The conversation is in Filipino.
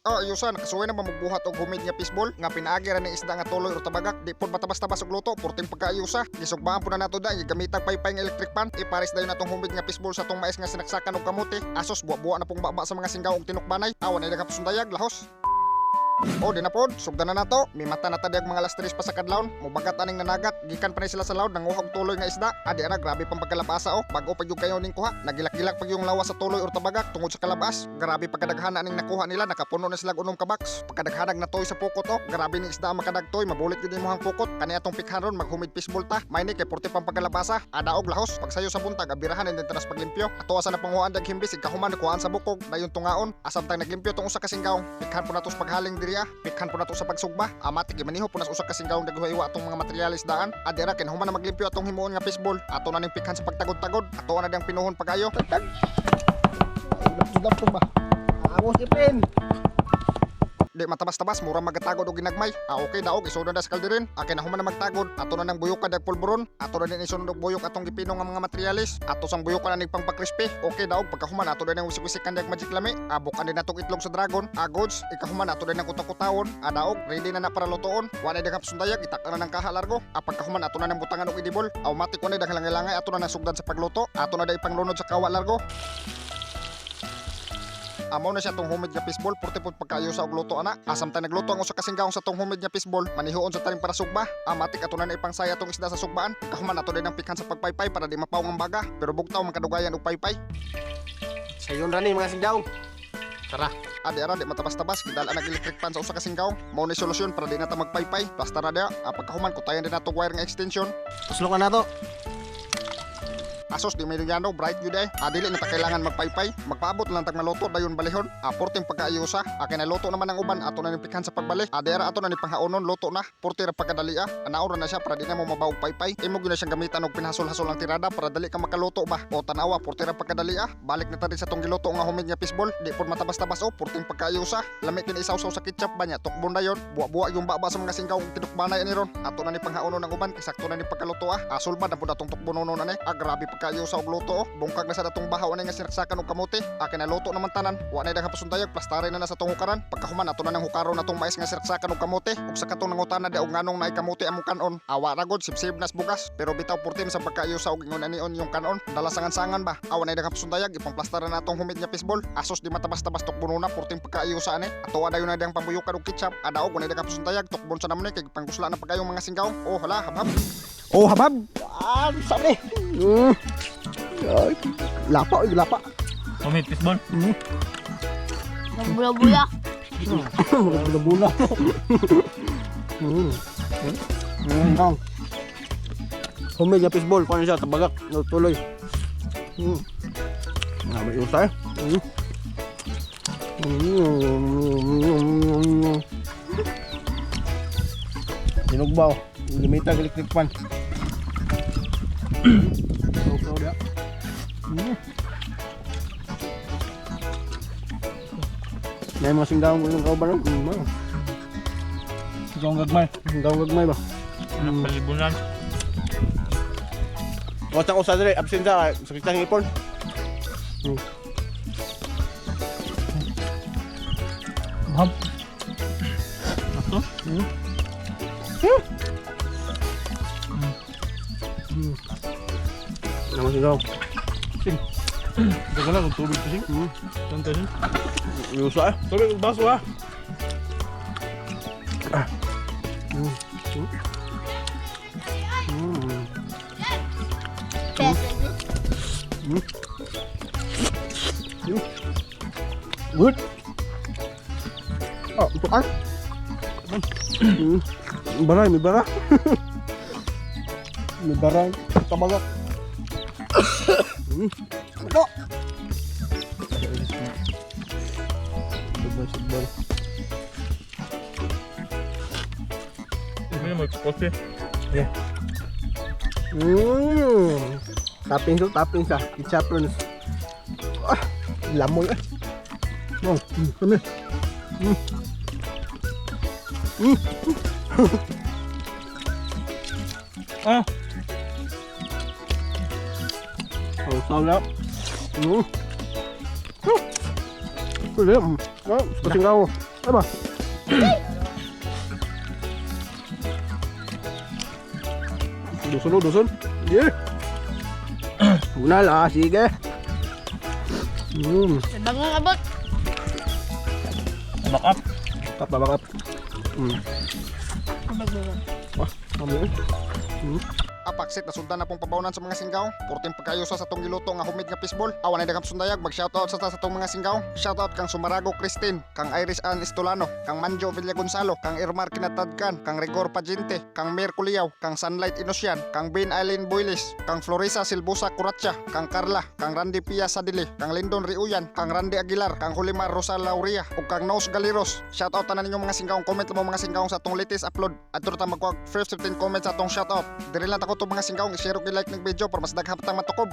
Ayusan, nakasuway na mamugbuhat og humid nga fishball nga pinaagi ra ning isda nga tuloy or tabagak. Di pod matabas-tabas og luto, purting pagkaayusa. Gisugbahan po na nato da gigamitag paypay nga electric pan. Ipares dayon natong humid nga fishball sa tong mais nga sinaksakan og kamote. Asos buwa-buwa na pong baba sa mga singgaw og tinukbanay. Awan ay nagapusundayag lahos. Di na pod, sugdan na nato. May mata na tadyag mga lastris pa sa kadlawon. Mubagat aning nanagat, gikan pa ni sila sa lawd nang uhog tuloy nga isda. Adi ana grabe pang pagkalabasa bago pa yung kayo ning kuha. Nagilak-gilak pag yung lawas sa tuloy or tabagak tungod sa kalabas. Grabe pagkadaghana ning nakuha nila, nakapuno na sila unom ka box. Pagkadaghanag na toy sa pukot grabe ning isda makadagtoy, mabulit yun imong pukot. Kani atong pikhan ron maghumid fishball ta. May ni kay porte pang pagkalabasa. Adaog lahos, pagsayo sa buntag abirahan and tanas paglimpyo. Ato asa na panguhaan dag himbis ikahuman kuhaan sa bukog dayon tungaon. Asam tang naglimpyo tong usa ka singgaw. Pikhan po natos paghaling diriya. Pikhan po nato sa pagsugba. Amatik imaniho po nas usa ka singgawong daghiwa atong mga materialis daan. Adira ken human na maglimpyo atong himuon nga fishball. Ato na ning pikhan sa pagtagod-tagod. Ato na dang pinuhon pagayo. Laptop ba? Amos ipin. Di matabas-tabas mura magatagod og ginagmay. Okay daog isunod na sa kalderin. Akin na human na magtagod. Ato na nang buyok dag pulburon. Ato na din isunod og buyok atong gipinong nga mga materialis. Ato sang buyok na ning pangpakrispi. Okay daog pagkahuman ato na nang wisik-wisikan dag magic lami. Bukan din natong itlog sa dragon. Goods ikahuman ato na nang kutakutawon. Daog ready na para lutoon. Wa na dag hapsundayag itak na nang kaha largo. Pagkahuman ato na nang butangan og idibol. Automatic na dag halangilangay ato na nasugdan sa pagluto. Ato na day panglunod sa kawa largo. Amo na siya tong humid nga fishball, purti pod pagkaayo sa og luto ana. Asam tay nagluto ang usa ka singgaong sa tong humid nga fishball, manihuon sa taning para sugba. Amatik ato na ipangsaya tong isda sa sugbaan. Kahuman ato din ang pikhan sa pagpaypay para di mapaw ang baga, pero bugtaw man kadugayan og paypay. Sayon ra ni mga singdaw. Tara. Adi ara di matabas-tabas kidala nag electric pan sa usa ka singgaong. Mao ni solusyon para di na ta magpaypay. Basta ra dia, pagkahuman kutayan din nato wire nga extension. Tuslok na to. Asos di Meridiano, bright yun dili na ta kailangan magpaypay. Magpaabot lang tag maluto dayon balihon. Porting pagkaayusa. Akin na luto naman ang uban ato na nipikhan sa pagbalik. Era ato na ni panghaonon luto na. Porti ra pagkadalia. Anaura na siya para di na mo mabaw paypay. Imo gyud na siyang gamitan og pinhasol-hasol ang tirada para dali ka makaluto ba. O tanawa porti ra pagkadalia. Balik na ta sa tong giluto nga humid nga fishball. Di pod matabas-tabas porting pagkaayusa. Lami kin isaw-saw sa ketchup ba nya tukbon dayon. Buwa-buwa yung baba sa mga singgaw tinukbanay ani ron. Ato na ni panghaonon ang uban kay sakto na ni pagkaluto Asol ba na pod atong tukbononon ani. Grabe kayo sa og luto bungkag na sa datong bahaw na nga sinaksakan og kamote. Akin na luto naman tanan. Wa na daghang pasundayag plastare na sa tong hukaran. Pagkahuman ato na nang hukaron natong mais nga sinaksakan og kamote. Ug sa katong nangutana di og nganong naay kamote among kanon. Awa ra gud sibsib nas bugas. Pero bitaw purtim sa pagkaayo sa og ingon anion yung kanon. Dala sangan-sangan ba. Awa na daghang pasundayag ipangplastara natong humid nga fishball. Asos di matabas-tabas tukbon na purtim pagkaayo sa ani. Ato dayon na dang pambuyukan og ketchup. Adaog na daghang pasundayag tukbon sa namon kay pangkusla na pagayong mga singgaw. Hala habhab. Habab. Sabi. Ay, lapa. Humid fishball. Bula-bula. Bula-bula. Humid nga fishball, paano siya? Tabagak, tuloy. May usay. Dinugbaw, limitag electric pan. May mga singdawang ng kauban ron. Sigong gagmay. Singdawang gagmay ba? Anak palibunan. Kostang usa dire, absent sa sakit ng ipon. Hap. Ato? Naman singdawang. Daga lang kung tubig kasi. Tanta siya. Yusa Tubig kung baso Good. Ito ay. Baray, may bara. May bara. Tabagak. Ito. Subal. Hindi mo exposte. Yeah. Tapping sa ketchup ron. Lamoy kami. Saulap. Kulit. Kasing ako. Apa? Dusun, dusun. Yeah. Una lah, sige. Bangang abot. Bakap. Bakap. Wah, Amin. Apaksit na sundan na pong pabawnan sa mga singgaw. Porting pagkayosa sa tong giluto nga humid nga fishball. Awan ay daghang sundayag mag-shoutout sa tong mga singgaw. Shoutout kang Sumarago Christine, kang Iris Ann Estolano, kang Manjo Villa Gonzalo, kang Irmar Kinatadkan, kang Rigor Paginte, kang Mir Culiao, kang Sunlight Inosian, kang Ben Eileen Boyles, kang Florisa Silbusa Curatcha, kang Carla, kang Randy Pia Sadili, kang Lindon Riuyan, kang Randy Aguilar, kang Julimar Rosal Lauria, ug kang Nos Galiros. Shoutout tanan ninyo mga singgaw. Comment mo mga singgaw sa atong latest upload. Adto ta magkuha first 15 comments sa atong shoutout. Diri lang ta ko to mga singgaw, i-share og i-like ng video para mas daghang patang matukob.